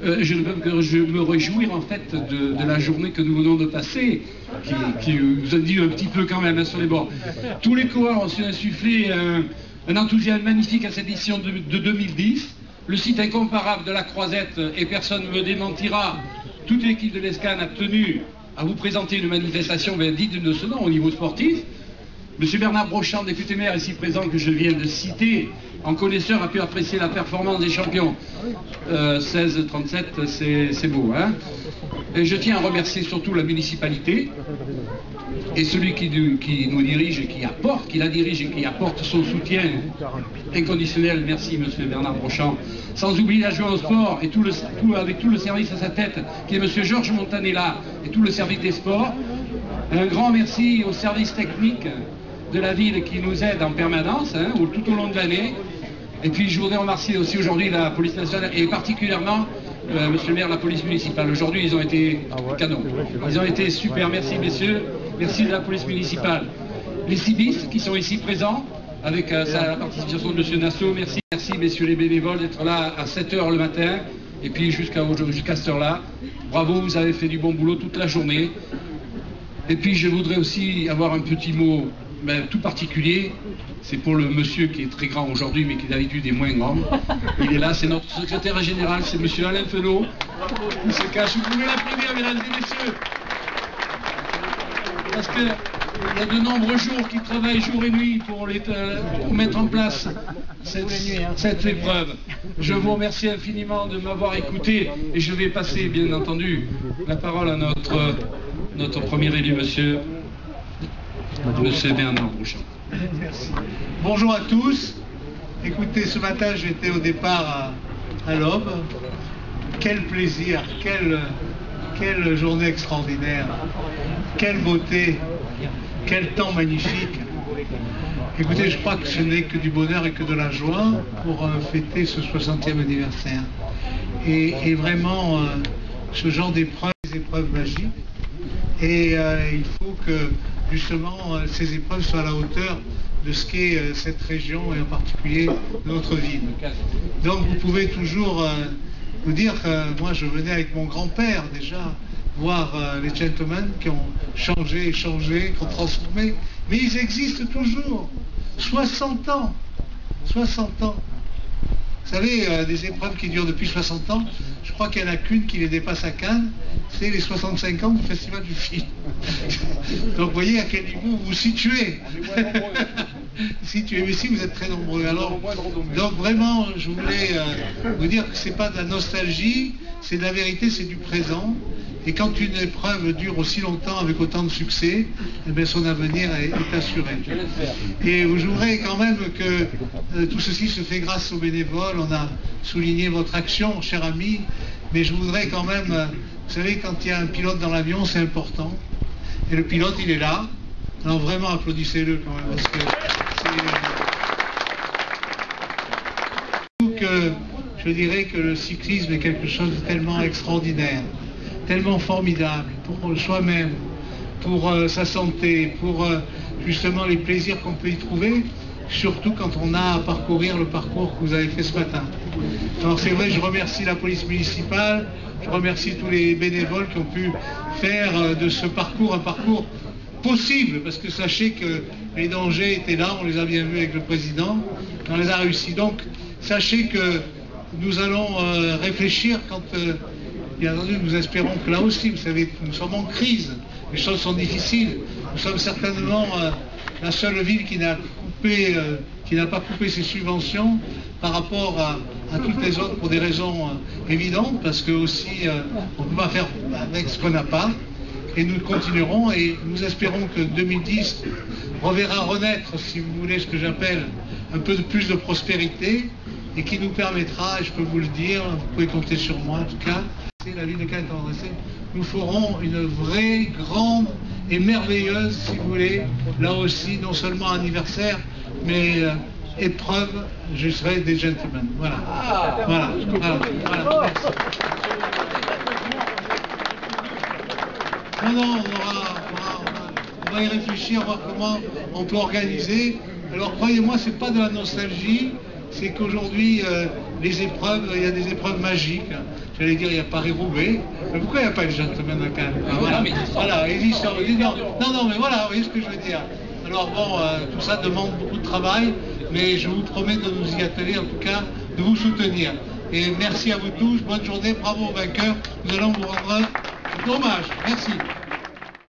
je ne peux que me réjouir en fait de la journée que nous venons de passer, qui vous a dit un petit peu quand même hein, sur les bords. Tous les coureurs ont su insuffler un enthousiasme magnifique à cette édition de 2010. Le site incomparable de la Croisette, et personne ne me démentira, toute l'équipe de l'ESCAN a tenu à vous présenter une manifestation digne de ce nom au niveau sportif. Monsieur Bernard Brochand, député maire ici présent que je viens de citer, en connaisseur, a pu apprécier la performance des champions. 16-37, c'est beau. Hein, et je tiens à remercier surtout la municipalité et celui qui nous dirige et qui la dirige et qui apporte son soutien inconditionnel. Merci Monsieur Bernard Brochand. Sans oublier l'adjoint au sport et avec tout le service à sa tête, qui est Monsieur Georges Montanella et tout le service des sports. Un grand merci au service technique de la ville qui nous aide en permanence, hein, tout au long de l'année. Et puis je voudrais remercier aussi aujourd'hui la police nationale et particulièrement, monsieur le maire, la police municipale. Aujourd'hui ils ont été canons. Ils ont été super, merci messieurs, merci de la police municipale. Les civistes qui sont ici présents, avec la participation de monsieur Nassau, merci messieurs les bénévoles d'être là à 7 h le matin, et puis jusqu'à cette heure-là. Bravo, vous avez fait du bon boulot toute la journée. Et puis je voudrais aussi avoir un petit mot tout particulier, c'est pour le monsieur qui est très grand aujourd'hui, mais qui d'habitude est moins grand. Il est là, c'est notre secrétaire général, c'est monsieur Alain Fenot. Il se cache, vous pouvez l'applaudir, mesdames et messieurs. Parce qu'il y a de nombreux jours qui travaillent jour et nuit pour mettre en place cette épreuve. Je vous remercie infiniment de m'avoir écouté et je vais passer, bien entendu, la parole à notre premier élu, monsieur Bernard Brochand. Merci. Bonjour à tous. Écoutez, ce matin j'étais au départ à l'Aube. Quel plaisir, quelle journée extraordinaire, quelle beauté, quel temps magnifique. Écoutez, je crois que ce n'est que du bonheur et que de la joie pour fêter ce 60e anniversaire. Et vraiment, ce genre d'épreuves, des épreuves magiques. Et il faut que justement ces épreuves soient à la hauteur de ce qu'est cette région et en particulier notre ville. Donc vous pouvez toujours vous dire que moi je venais avec mon grand-père déjà voir les gentlemen qui ont changé, qui ont transformé, mais ils existent toujours. 60 ans, 60 ans. Vous savez, des épreuves qui durent depuis 60 ans, je crois qu'il n'y en a qu'une qui les dépasse à Cannes, c'est les 65 ans du Festival du film. Donc vous voyez à quel niveau vous vous situez. Mais si vous êtes très nombreux. Alors, donc vraiment, je voulais vous dire que ce n'est pas de la nostalgie, c'est de la vérité, c'est du présent. Et quand une épreuve dure aussi longtemps avec autant de succès, eh bien son avenir est assuré. Et je voudrais quand même que tout ceci se fait grâce aux bénévoles. On a souligné votre action, cher ami, mais je voudrais quand même, vous savez, quand il y a un pilote dans l'avion, c'est important. Et le pilote, il est là. Alors vraiment, applaudissez-le quand même, parce que je dirais que le cyclisme est quelque chose de tellement extraordinaire, tellement formidable pour soi-même, pour sa santé, pour justement les plaisirs qu'on peut y trouver, surtout quand on a à parcourir le parcours que vous avez fait ce matin. Alors c'est vrai, je remercie la police municipale, je remercie tous les bénévoles qui ont pu faire de ce parcours un parcours possible, parce que sachez que les dangers étaient là, on les a bien vus avec le président, on les a réussi. Donc sachez que nous allons réfléchir quand, bien entendu, nous espérons que là aussi, vous savez, nous sommes en crise, les choses sont difficiles, nous sommes certainement la seule ville qui n'a pas coupé ses subventions par rapport à toutes les autres pour des raisons évidentes, parce que aussi on ne peut pas faire avec ce qu'on n'a pas. Et nous continuerons et nous espérons que 2010 reverra renaître, si vous voulez, ce que j'appelle un peu plus de prospérité et qui nous permettra, et je peux vous le dire, vous pouvez compter sur moi en tout cas, la ville de Cannes est redressée, nous ferons une vraie, grande et merveilleuse, si vous voulez, là aussi, non seulement anniversaire, mais épreuve, je serai des gentlemen. Voilà. Voilà. Non, on va y réfléchir, voir comment on peut organiser. Alors croyez-moi, c'est pas de la nostalgie, c'est qu'aujourd'hui, les épreuves, il y a des épreuves magiques. j'allais dire, il y a Paris-Roubaix. Mais pourquoi il n'y a pas le gentleman à Cannes? Voilà, mais non, mais voilà, vous voyez ce que je veux dire. Alors bon, tout ça demande beaucoup de travail, mais je vous promets de nous y atteler, en tout cas, de vous soutenir. Et merci à vous tous, bonne journée, bravo aux vainqueurs. Nous allons vous rendre hommage. Merci.